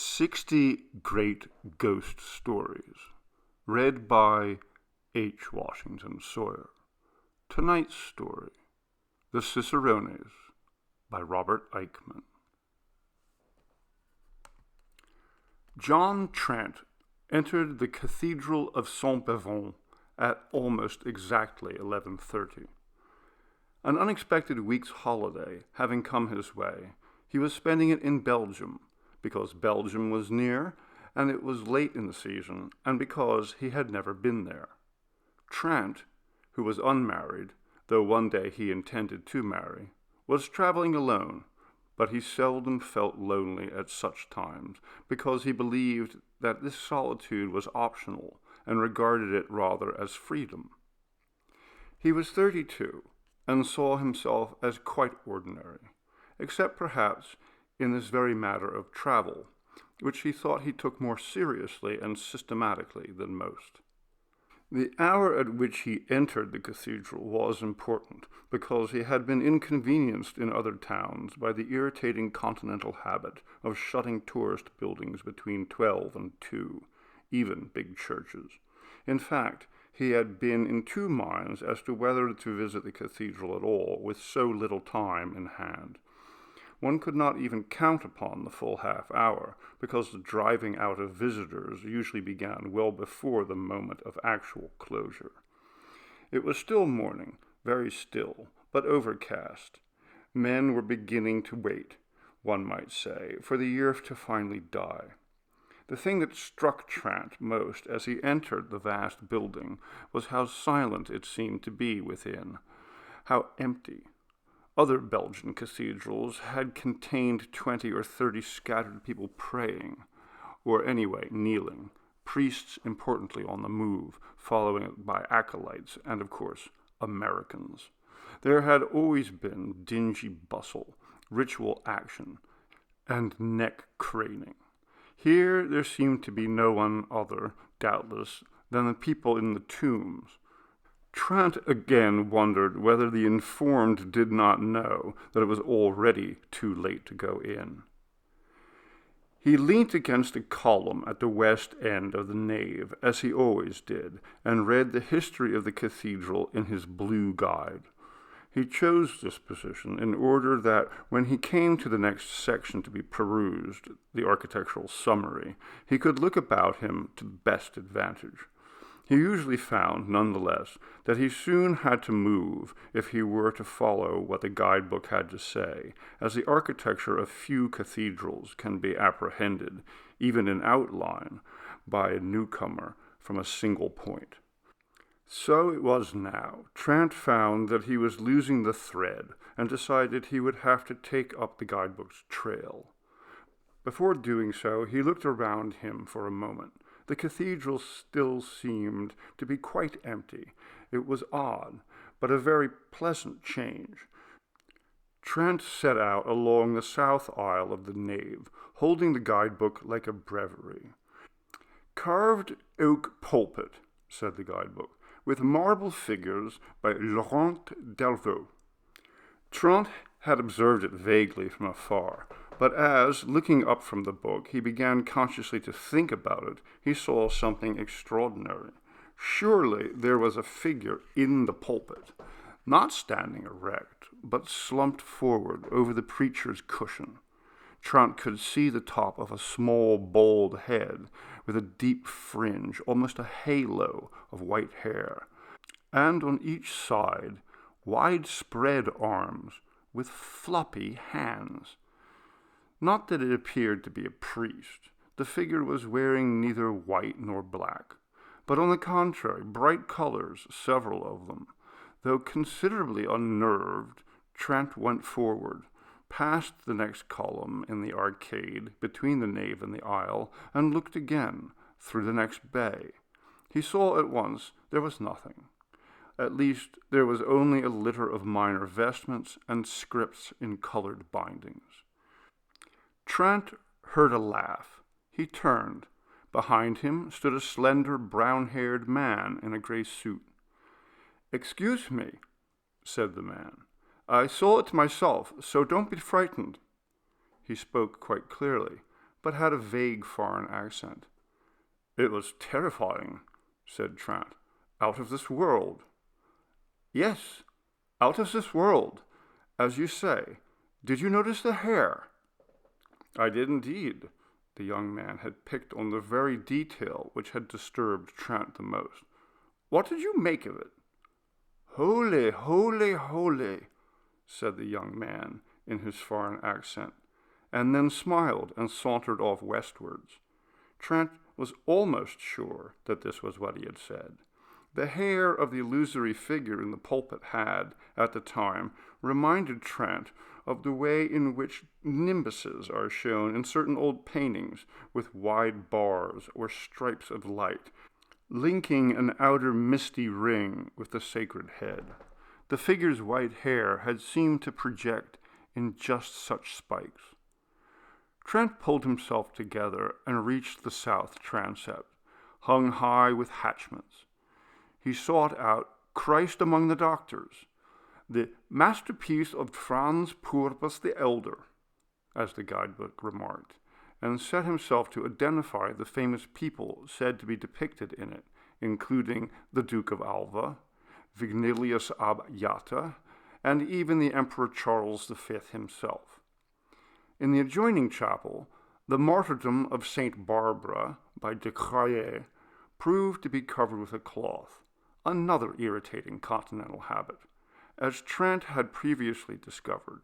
60 Great Ghost Stories, read by H. Washington Sawyer. Tonight's story, The Cicerones, by Robert Aickman. John Trent entered the Cathedral of Saint-Bavon at almost exactly 11:30. An unexpected week's holiday having come his way, he was spending it in Belgium, because Belgium was near, and it was late in the season, and because he had never been there. Trent, who was unmarried, though one day he intended to marry, was traveling alone, but he seldom felt lonely at such times, because he believed that this solitude was optional and regarded it rather as freedom. He was 32, and saw himself as quite ordinary, except perhaps in this very matter of travel, which he thought he took more seriously and systematically than most. The hour at which he entered the cathedral was important, because he had been inconvenienced in other towns by the irritating continental habit of shutting tourist buildings between 12 and 2, even big churches. In fact, he had been in two minds as to whether to visit the cathedral at all with so little time in hand. One could not even count upon the full half hour, because the driving out of visitors usually began well before the moment of actual closure. It was still morning, very still, but overcast. Men were beginning to wait, one might say, for the year to finally die. The thing that struck Trent most as he entered the vast building was how silent it seemed to be within, how empty. Other Belgian cathedrals had contained 20 or 30 scattered people praying, or anyway kneeling, priests importantly on the move, followed by acolytes and, of course, Americans. There had always been dingy bustle, ritual action, and neck craning. Here there seemed to be no one other, doubtless, than the people in the tombs. Trent again wondered whether the informed did not know that it was already too late to go in. He leant against a column at the west end of the nave, as he always did, and read the history of the cathedral in his blue guide. He chose this position in order that when he came to the next section to be perused, the architectural summary, he could look about him to best advantage. He usually found, nonetheless, that he soon had to move if he were to follow what the guidebook had to say, as the architecture of few cathedrals can be apprehended, even in outline, by a newcomer from a single point. So it was now. Trent found that he was losing the thread, and decided he would have to take up the guidebook's trail. Before doing so, he looked around him for a moment. The cathedral still seemed to be quite empty. It was odd, but a very pleasant change. Trent set out along the south aisle of the nave, holding the guidebook like a breviary. "Carved oak pulpit," said the guidebook, "with marble figures by Laurent Delvaux." Trent had observed it vaguely from afar, but as, looking up from the book, he began consciously to think about it, he saw something extraordinary. Surely there was a figure in the pulpit, not standing erect, but slumped forward over the preacher's cushion. Trent could see the top of a small, bald head with a deep fringe, almost a halo of white hair, and on each side widespread arms with floppy hands. Not that it appeared to be a priest. The figure was wearing neither white nor black, but on the contrary, bright colors, several of them. Though considerably unnerved, Trent went forward, past the next column in the arcade between the nave and the aisle, and looked again through the next bay. He saw at once there was nothing. At least there was only a litter of minor vestments and scripts in colored bindings. Trent heard a laugh. He turned. Behind him stood a slender, brown-haired man in a gray suit. "Excuse me," said the man. "I saw it myself, so don't be frightened." He spoke quite clearly, but had a vague foreign accent. "It was terrifying," said Trent. "Out of this world." "Yes, out of this world, as you say. Did you notice the hair?" "I did indeed." The young man had picked on the very detail which had disturbed Trent the most. "What did you make of it?" "Holy, holy, holy," said the young man in his foreign accent, and then smiled and sauntered off westwards. Trent was almost sure that this was what he had said. The hair of the illusory figure in the pulpit had, at the time, reminded Trent of the way in which nimbuses are shown in certain old paintings, with wide bars or stripes of light, linking an outer misty ring with the sacred head. The figure's white hair had seemed to project in just such spikes. Trent pulled himself together and reached the south transept, hung high with hatchments. He sought out Christ Among the Doctors, the masterpiece of Franz Purpus the Elder, as the guidebook remarked, and set himself to identify the famous people said to be depicted in it, including the Duke of Alva, Vignilius ab Iata, and even the Emperor Charles V himself. In the adjoining chapel, the Martyrdom of Saint Barbara by de Craye proved to be covered with a cloth, another irritating continental habit, as Trent had previously discovered.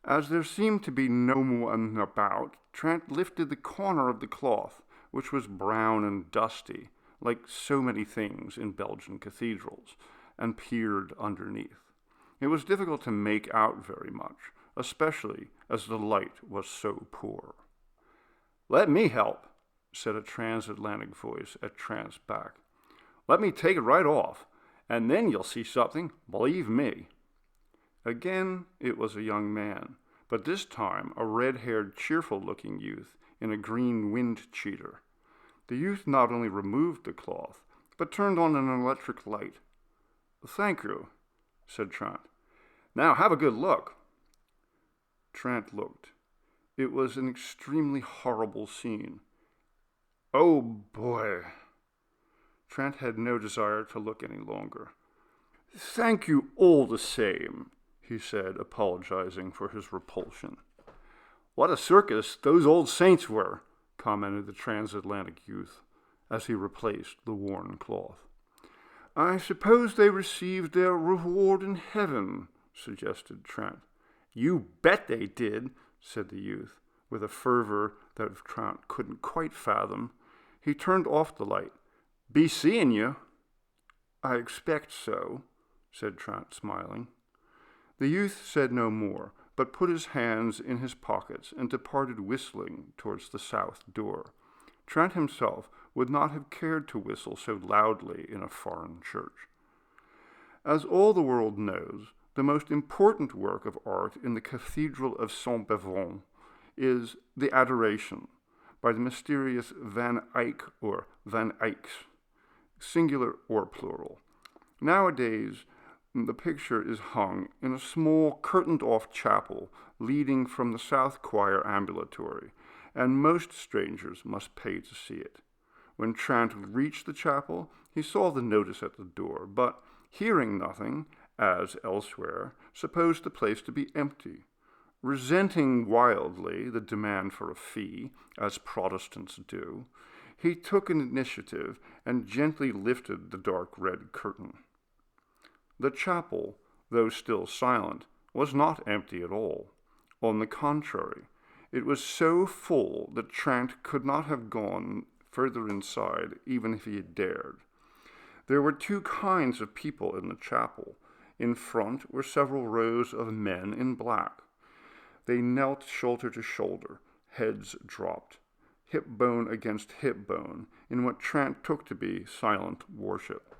As there seemed to be no one about, Trent lifted the corner of the cloth, which was brown and dusty, like so many things in Belgian cathedrals, and peered underneath. It was difficult to make out very much, especially as the light was so poor. "Let me help," said a transatlantic voice at Trent's back. "Let me take it right off, and then you'll see something, believe me." Again it was a young man, but this time a red-haired, cheerful-looking youth in a green wind cheater. The youth not only removed the cloth, but turned on an electric light. "Thank you," said Trent. "Now have a good look." Trent looked. It was an extremely horrible scene. "Oh, boy." Trent had no desire to look any longer. "Thank you all the same," he said, apologizing for his repulsion. "What a circus those old saints were," commented the transatlantic youth, as he replaced the worn cloth. "I suppose they received their reward in heaven," suggested Trent. "You bet they did," said the youth, with a fervor that Trent couldn't quite fathom. He turned off the light. "Be seeing you." "I expect so," said Trent, smiling. The youth said no more, but put his hands in his pockets and departed whistling towards the south door. Trent himself would not have cared to whistle so loudly in a foreign church. As all the world knows, the most important work of art in the Cathedral of Saint-Bevon is The Adoration, by the mysterious Van Eyck or Van Eycks, singular or plural. Nowadays, the picture is hung in a small curtained-off chapel leading from the South Choir ambulatory, and most strangers must pay to see it. When Trent reached the chapel, he saw the notice at the door, but, hearing nothing, as elsewhere, supposed the place to be empty. Resenting wildly the demand for a fee, as Protestants do, he took an initiative and gently lifted the dark red curtain. The chapel, though still silent, was not empty at all. On the contrary, it was so full that Trent could not have gone further inside, even if he had dared. There were two kinds of people in the chapel. In front were several rows of men in black. They knelt shoulder to shoulder, heads dropped, hip bone against hip bone, in what Trent took to be silent worship.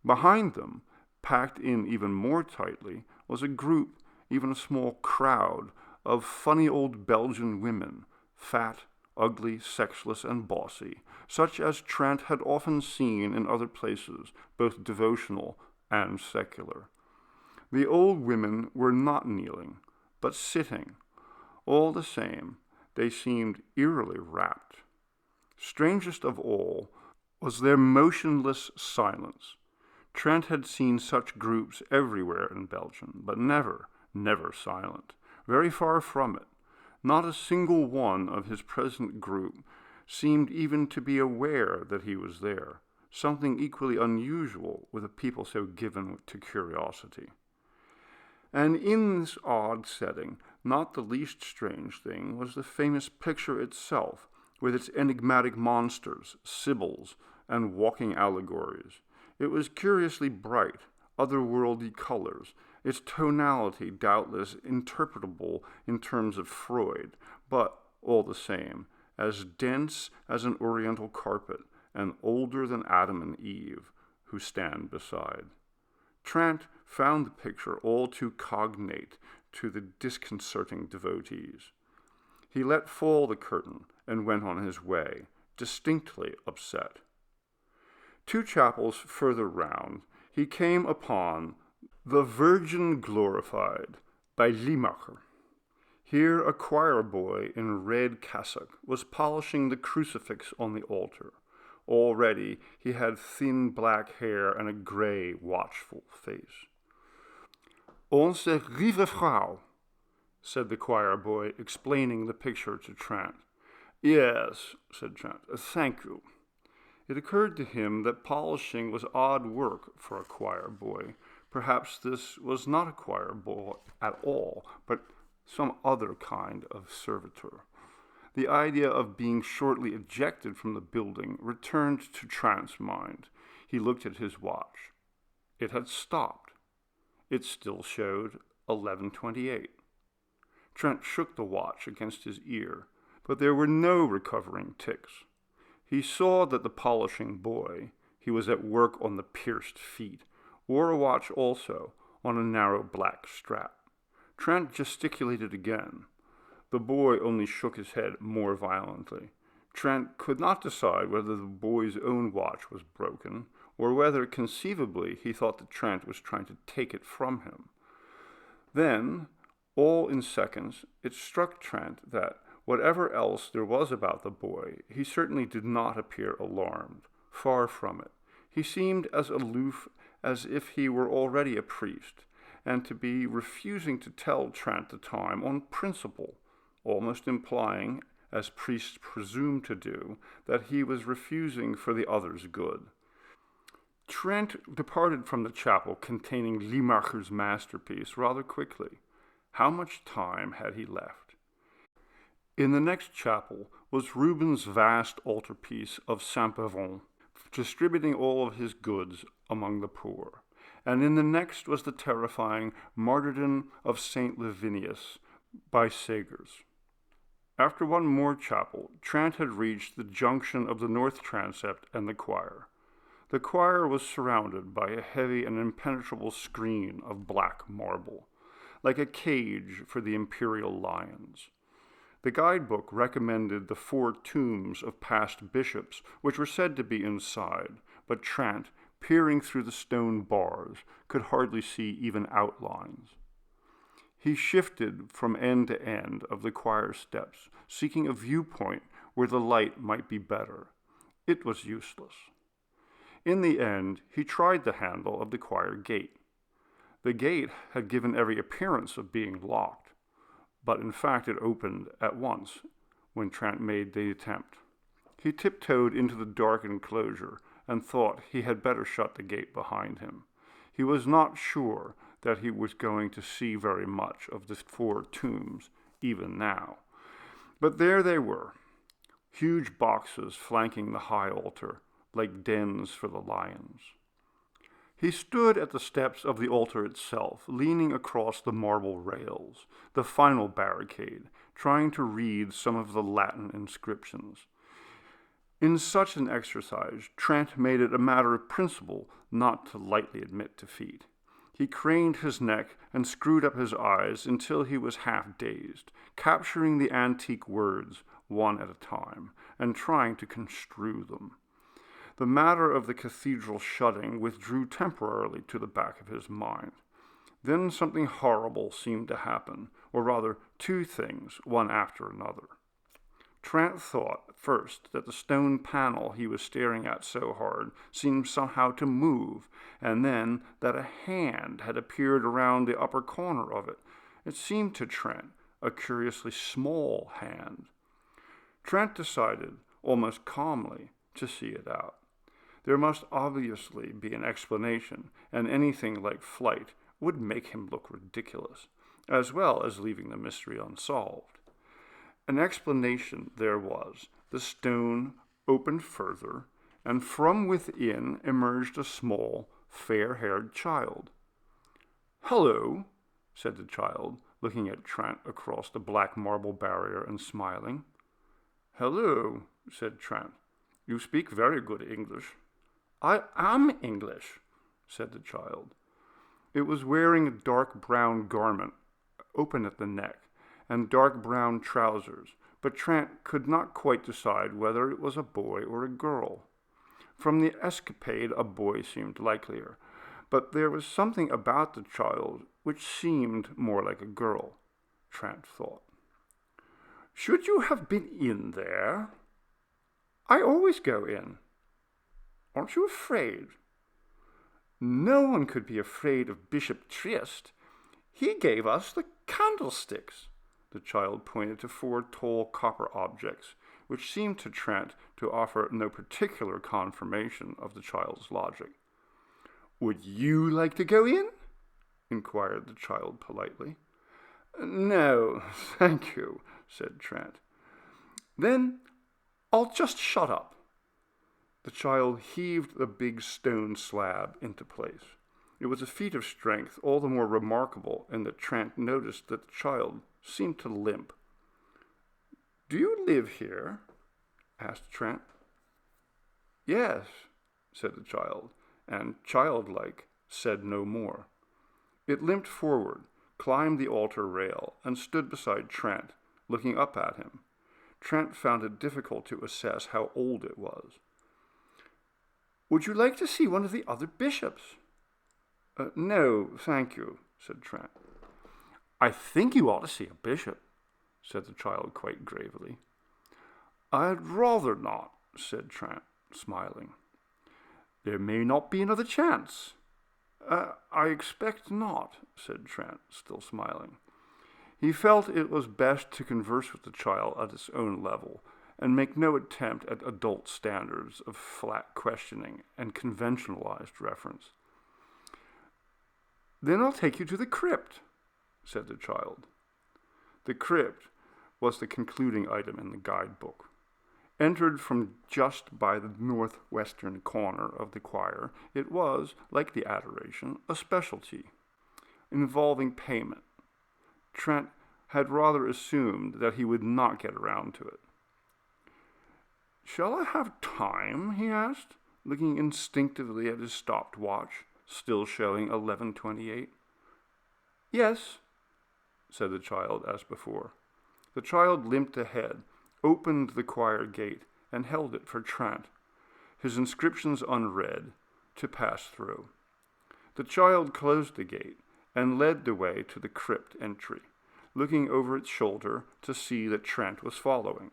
Behind them, packed in even more tightly, was a group, even a small crowd, of funny old Belgian women, fat, ugly, sexless, and bossy, such as Trent had often seen in other places, both devotional and secular. The old women were not kneeling, but sitting. All the same, they seemed eerily rapt. Strangest of all was their motionless silence. Trent had seen such groups everywhere in Belgium, but never silent. Very far from it. Not a single one of his present group seemed even to be aware that he was there, something equally unusual with a people so given to curiosity. And in this odd setting, not the least strange thing was the famous picture itself, with its enigmatic monsters, sibyls, and walking allegories. It was curiously bright, otherworldly colors, its tonality doubtless interpretable in terms of Freud, but, all the same, as dense as an oriental carpet, and older than Adam and Eve, who stand beside. Trent found the picture all too cognate to the disconcerting devotees. He let fall the curtain and went on his way, distinctly upset. 2 chapels further round, he came upon The Virgin Glorified by Limacher. Here a choir boy in red cassock was polishing the crucifix on the altar. Already he had thin black hair and a gray, watchful face. Onze lieve vrouw, said the choir boy, explaining the picture to Trent. Yes, said Trent, thank you. It occurred to him that polishing was odd work for a choir boy. Perhaps this was not a choir boy at all, but some other kind of servitor. The idea of being shortly ejected from the building returned to Trent's mind. He looked at his watch. It had stopped. It still showed 11:28. Trent shook the watch against his ear, but there were no recovering ticks. He saw that the polishing boy, he was at work on the pierced feet, wore a watch also, on a narrow black strap. Trent gesticulated again. The boy only shook his head more violently. Trent could not decide whether the boy's own watch was broken, or whether conceivably he thought that Trent was trying to take it from him. Then, all in seconds, it struck Trent that, whatever else there was about the boy, he certainly did not appear alarmed. Far from it. He seemed as aloof as if he were already a priest, and to be refusing to tell Trent the time on principle, almost implying, as priests presume to do, that he was refusing for the other's good. Trent departed from the chapel containing Limacher's masterpiece rather quickly. How much time had he left? In the next chapel was Rubens' vast altarpiece of Saint-Pavon, distributing all of his goods among the poor. And in the next was the terrifying Martyrdom of St. Lavinius by Segers. After one more chapel, Trent had reached the junction of the north transept and the choir. The choir was surrounded by a heavy and impenetrable screen of black marble, like a cage for the imperial lions. The guidebook recommended the 4 tombs of past bishops, which were said to be inside, but Trent, peering through the stone bars, could hardly see even outlines. He shifted from end to end of the choir steps, seeking a viewpoint where the light might be better. It was useless. In the end, he tried the handle of the choir gate. The gate had given every appearance of being locked, but in fact it opened at once when Trent made the attempt. He tiptoed into the dark enclosure and thought he had better shut the gate behind him. He was not sure that he was going to see very much of the 4 tombs, even now. But there they were, huge boxes flanking the high altar, like dens for the lions. He stood at the steps of the altar itself, leaning across the marble rails, the final barricade, trying to read some of the Latin inscriptions. In such an exercise, Trent made it a matter of principle not to lightly admit defeat. He craned his neck and screwed up his eyes until he was half dazed, capturing the antique words one at a time, and trying to construe them. The matter of the cathedral shutting withdrew temporarily to the back of his mind. Then something horrible seemed to happen, or rather 2 things, one after another. Trent thought at first that the stone panel he was staring at so hard seemed somehow to move, and then that a hand had appeared around the upper corner of it. It seemed to Trent a curiously small hand. Trent decided, almost calmly, to see it out. There must obviously be an explanation, and anything like flight would make him look ridiculous, as well as leaving the mystery unsolved. An explanation there was. The stone opened further, and from within emerged a small, fair-haired child. "Hello," said the child, looking at Trent across the black marble barrier and smiling. "Hello," said Trent. "You speak very good English." "I am English," said the child. It was wearing a dark brown garment, open at the neck, and dark brown trousers, but Trent could not quite decide whether it was a boy or a girl. From the escapade, a boy seemed likelier, but there was something about the child which seemed more like a girl, Trent thought. "Should you have been in there?" "I always go in." "Aren't you afraid?" "No one could be afraid of Bishop Trist. He gave us the candlesticks." The child pointed to 4 tall copper objects, which seemed to Trent to offer no particular confirmation of the child's logic. "Would you like to go in?" inquired the child politely. "No, thank you," said Trent. "Then I'll just shut up." The child heaved the big stone slab into place. It was a feat of strength all the more remarkable in that Trent noticed that the child seemed to limp. "Do you live here?" asked Trent. "Yes," said the child, and, childlike, said no more. It limped forward, climbed the altar rail, and stood beside Trent, looking up at him. Trent found it difficult to assess how old it was. "Would you like to see one of the other bishops?" "No, thank you," said Trent. "I think you ought to see a bishop," said the child quite gravely. "I'd rather not," said Trent, smiling. "There may not be another chance." I expect not," said Trent, still smiling. He felt it was best to converse with the child at its own level, and make no attempt at adult standards of flat questioning and conventionalized reference. "Then I'll take you to the crypt," said the child. The crypt was the concluding item in the guidebook. Entered from just by the northwestern corner of the choir, it was, like the adoration, a specialty, involving payment. Trent had rather assumed that he would not get around to it. "Shall I have time?" he asked, looking instinctively at his stopped watch, still showing 11:28. "Yes," said the child as before. The child limped ahead, opened the choir gate, and held it for Trent, his inscriptions unread, to pass through. The child closed the gate and led the way to the crypt entry, looking over its shoulder to see that Trent was following.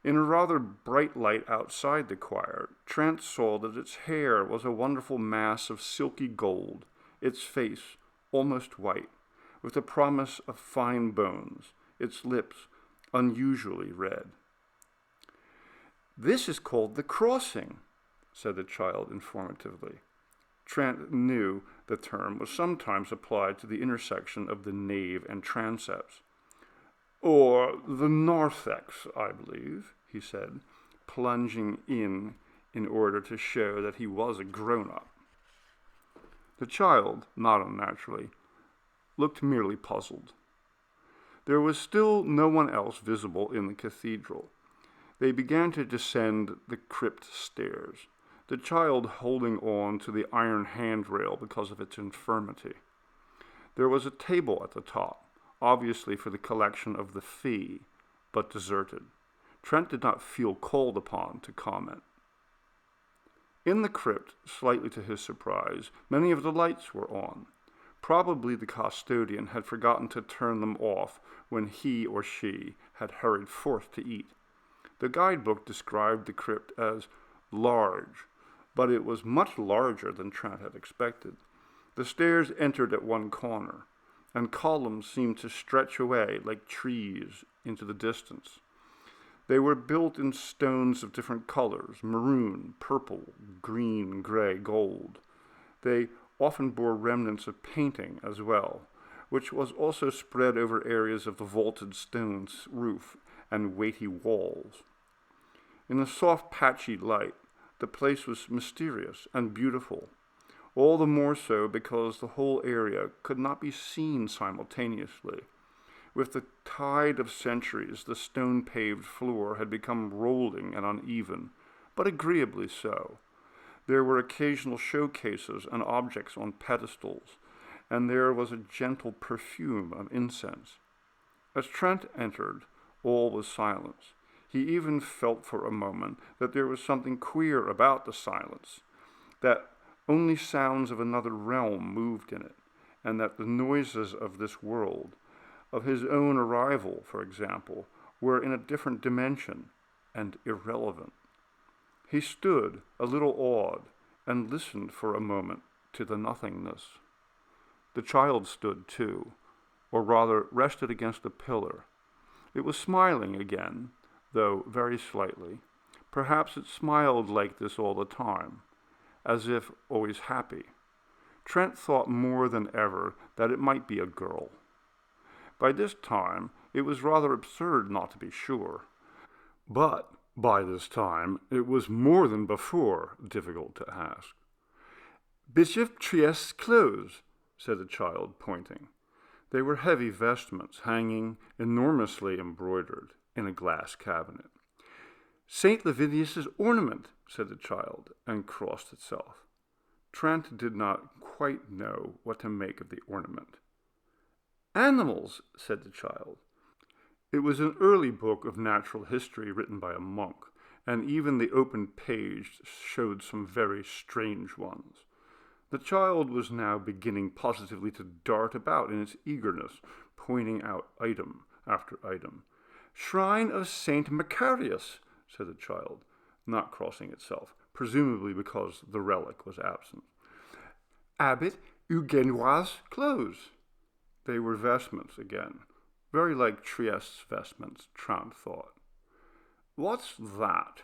In a rather bright light outside the choir, Trent saw that its hair was a wonderful mass of silky gold, its face almost white, with a promise of fine bones, its lips unusually red. "This is called the crossing," said the child informatively. Trent knew the term was sometimes applied to the intersection of the nave and transepts. "Or the narthex, I believe," he said, plunging in order to show that he was a grown-up. The child, not unnaturally, looked merely puzzled. There was still no one else visible in the cathedral. They began to descend the crypt stairs, the child holding on to the iron handrail because of its infirmity. There was a table at the top, obviously for the collection of the fee, but deserted. Trent did not feel called upon to comment. In the crypt, slightly to his surprise, many of the lights were on. Probably the custodian had forgotten to turn them off when he or she had hurried forth to eat. The guidebook described the crypt as large, but it was much larger than Trent had expected. The stairs entered at one corner, and columns seemed to stretch away like trees into the distance. They were built in stones of different colors: maroon, purple, green, gray, gold. They often bore remnants of painting as well, which was also spread over areas of the vaulted stone roof and weighty walls. In the soft, patchy light, the place was mysterious and beautiful, all the more so because the whole area could not be seen simultaneously. With the tide of centuries, the stone-paved floor had become rolling and uneven, but agreeably so. There were occasional showcases and objects on pedestals, and there was a gentle perfume of incense. As Trent entered, all was silence. He even felt for a moment that there was something queer about the silence, that only sounds of another realm moved in it, and that the noises of this world, of his own arrival, for example, were in a different dimension and irrelevant. He stood, a little awed, and listened for a moment to the nothingness. The child stood too, or rather rested against a pillar. It was smiling again, though very slightly. Perhaps it smiled like this all the time, as if always happy. Trent thought more than ever that it might be a girl. By this time, it was rather absurd not to be sure. But by this time, it was more than before difficult to ask. "Bishop Trieste's clothes," said the child, pointing. They were heavy vestments, hanging, enormously embroidered, in a glass cabinet. "St. Lavinius's ornament," said the child, and crossed itself. Trent did not quite know what to make of the ornament. "Animals," said the child. It was an early book of natural history written by a monk, and even the open page showed some very strange ones. The child was now beginning positively to dart about in its eagerness, pointing out item after item. "Shrine of Saint Macarius," said the child, not crossing itself, presumably because the relic was absent. "Abbot Eugenois' clothes." They were vestments again, very like Trieste's vestments, Trent thought. "What's that?"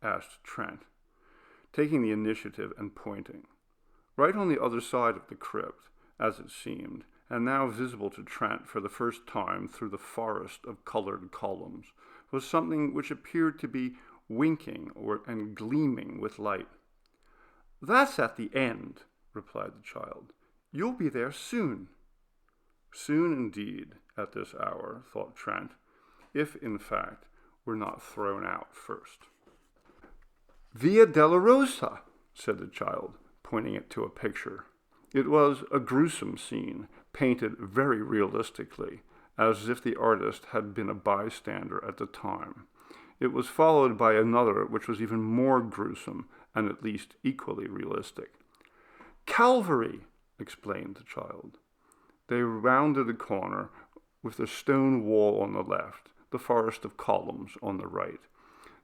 asked Trent, taking the initiative and pointing. Right on the other side of the crypt, as it seemed, and now visible to Trent for the first time through the forest of colored columns, was something which appeared to be winking and gleaming with light. "That's at the end," replied the child. "You'll be there soon." Soon indeed, at this hour, thought Trent, if, in fact, we're not thrown out first. "Via della Rosa," said the child, pointing it to a picture. It was a gruesome scene, painted very realistically, as if the artist had been a bystander at the time. It was followed by another which was even more gruesome and at least equally realistic. "Calvary," explained the child. They rounded a corner with the stone wall on the left, the forest of columns on the right.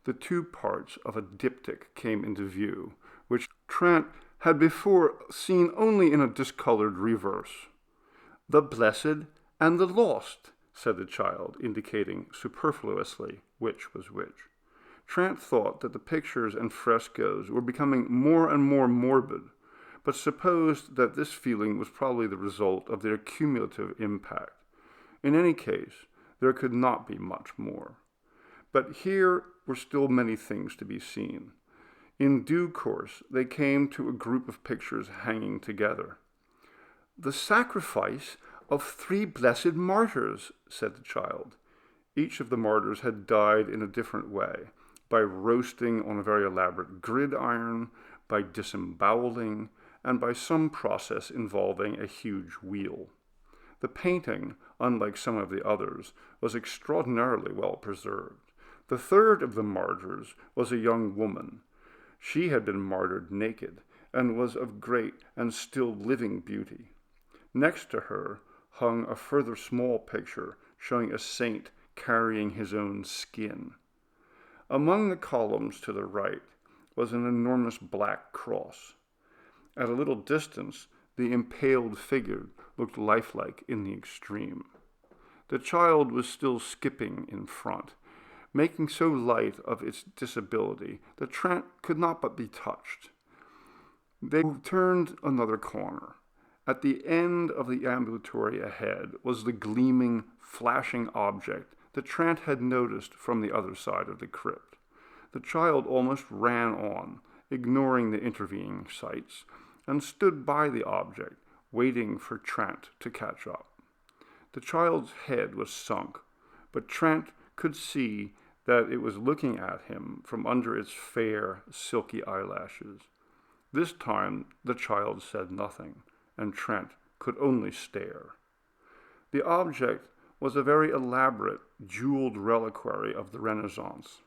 The two parts of a diptych came into view, which Trent had before seen only in a discolored reverse. "The blessed and the lost," said the child, indicating superfluously which was which. Trent thought that the pictures and frescoes were becoming more and more morbid, but supposed that this feeling was probably the result of their cumulative impact. In any case, there could not be much more. But here were still many things to be seen. In due course, they came to a group of pictures hanging together. "The sacrifice of 3 blessed martyrs," said the child. Each of the martyrs had died in a different way, by roasting on a very elaborate gridiron, by disemboweling, and by some process involving a huge wheel. The painting, unlike some of the others, was extraordinarily well preserved. The third of the martyrs was a young woman. She had been martyred naked, and was of great and still living beauty. Next to her hung a further small picture showing a saint carrying his own skin. Among the columns to the right was an enormous black cross. At a little distance, the impaled figure looked lifelike in the extreme. The child was still skipping in front, making so light of its disability that Trent could not but be touched. They turned another corner. At the end of the ambulatory ahead was the gleaming, flashing object that Trent had noticed from the other side of the crypt. The child almost ran on, ignoring the intervening sights, and stood by the object, waiting for Trent to catch up. The child's head was sunk, but Trent could see that it was looking at him from under its fair, silky eyelashes. This time the child said nothing, and Trent could only stare. The object was a very elaborate, jeweled reliquary of the Renaissance.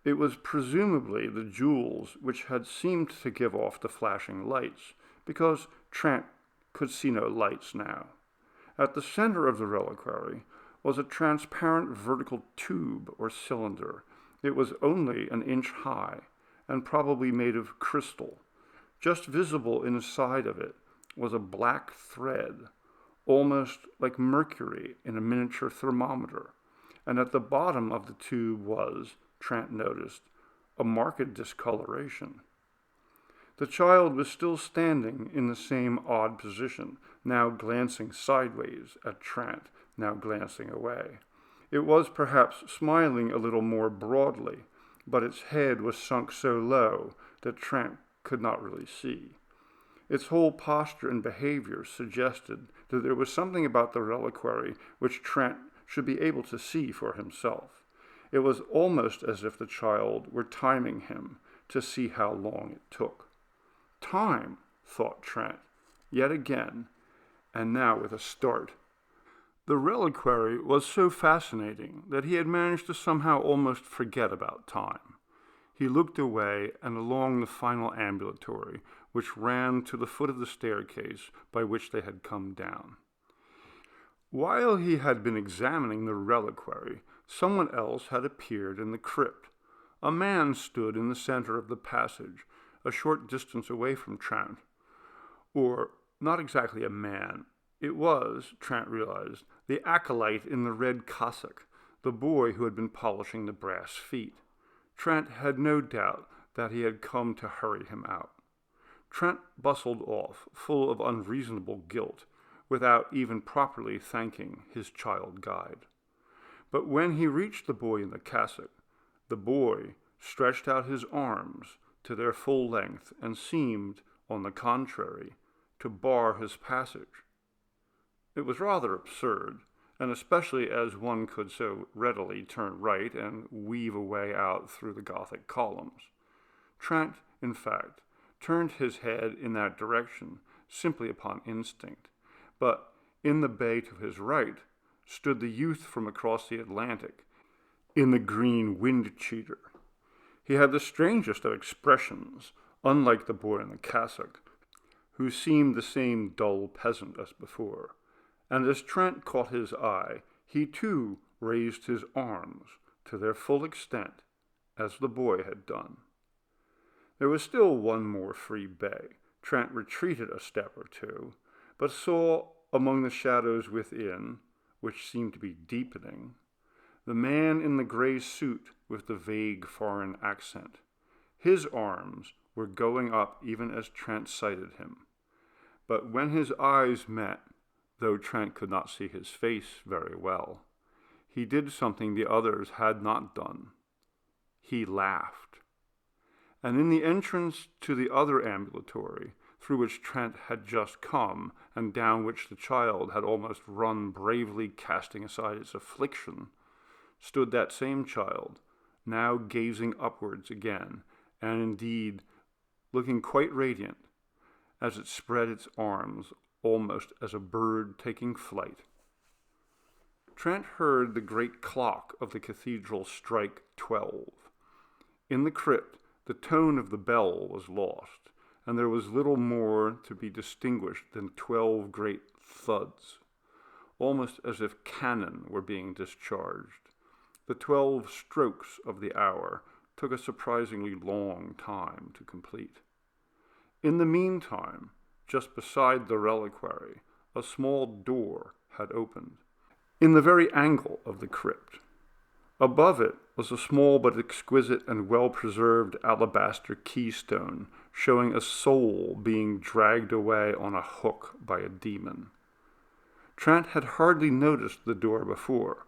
It was presumably the jewels which had seemed to give off the flashing lights, because Trent could see no lights now. At the center of the reliquary was a transparent vertical tube or cylinder. It was only an inch high, and probably made of crystal. Just visible inside of it was a black thread, almost like mercury in a miniature thermometer, and at the bottom of the tube was, Trent noticed, a marked discoloration. The child was still standing in the same odd position, now glancing sideways at Trent, now glancing away. It was perhaps smiling a little more broadly, but its head was sunk so low that Trent could not really see. Its whole posture and behavior suggested that there was something about the reliquary which Trent should be able to see for himself. It was almost as if the child were timing him to see how long it took. Time, thought Trent, yet again, and now with a start. The reliquary was so fascinating that he had managed to somehow almost forget about time. He looked away and along the final ambulatory, which ran to the foot of the staircase by which they had come down. While he had been examining the reliquary, someone else had appeared in the crypt. A man stood in the center of the passage, a short distance away from Trent. Or, not exactly a man. It was, Trent realized, the acolyte in the red cassock, the boy who had been polishing the brass feet. Trent had no doubt that he had come to hurry him out. Trent bustled off, full of unreasonable guilt, without even properly thanking his child guide. But when he reached the boy in the cassock, the boy stretched out his arms to their full length and seemed, on the contrary, to bar his passage. It was rather absurd, and especially as one could so readily turn right and weave a way out through the Gothic columns. Trent, in fact, turned his head in that direction simply upon instinct, but in the bay to his right stood the youth from across the Atlantic, in the green wind-cheater. He had the strangest of expressions, unlike the boy in the cassock, who seemed the same dull peasant as before. And as Trent caught his eye, he too raised his arms to their full extent, as the boy had done. There was still one more free bay. Trent retreated a step or two, but saw among the shadows within, which seemed to be deepening, the man in the gray suit with the vague foreign accent. His arms were going up even as Trent sighted him. But when his eyes met, though Trent could not see his face very well, he did something the others had not done. He laughed. And in the entrance to the other ambulatory, through which Trent had just come, and down which the child had almost run bravely, casting aside its affliction, stood that same child, now gazing upwards again, and indeed looking quite radiant, as it spread its arms almost as a bird taking flight. Trent heard the great clock of the cathedral strike 12. In the crypt, the tone of the bell was lost, and there was little more to be distinguished than 12 great thuds, almost as if cannon were being discharged. The 12 strokes of the hour took a surprisingly long time to complete. In the meantime, just beside the reliquary, a small door had opened, in the very angle of the crypt. Above it was a small but exquisite and well-preserved alabaster keystone showing a soul being dragged away on a hook by a demon. Trent had hardly noticed the door before,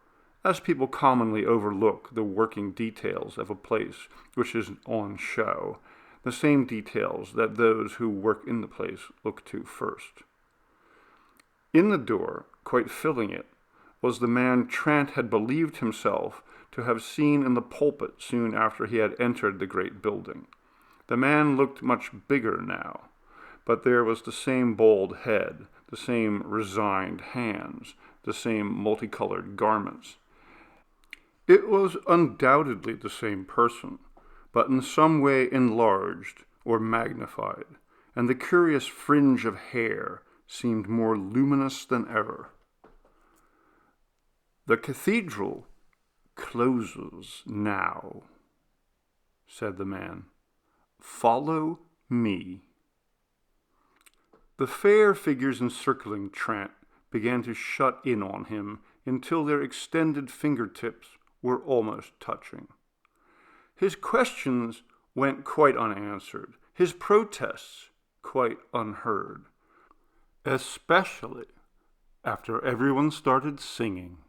as people commonly overlook the working details of a place which is on show, the same details that those who work in the place look to first. In the door, quite filling it, was the man Trent had believed himself to have seen in the pulpit soon after he had entered the great building. The man looked much bigger now, but there was the same bald head, the same resigned hands, the same multicolored garments. It was undoubtedly the same person, but in some way enlarged or magnified, and the curious fringe of hair seemed more luminous than ever. "The cathedral closes now," said the man. "Follow me." The fair figures encircling Trent began to shut in on him until their extended fingertips were almost touching. His questions went quite unanswered, his protests quite unheard, especially after everyone started singing.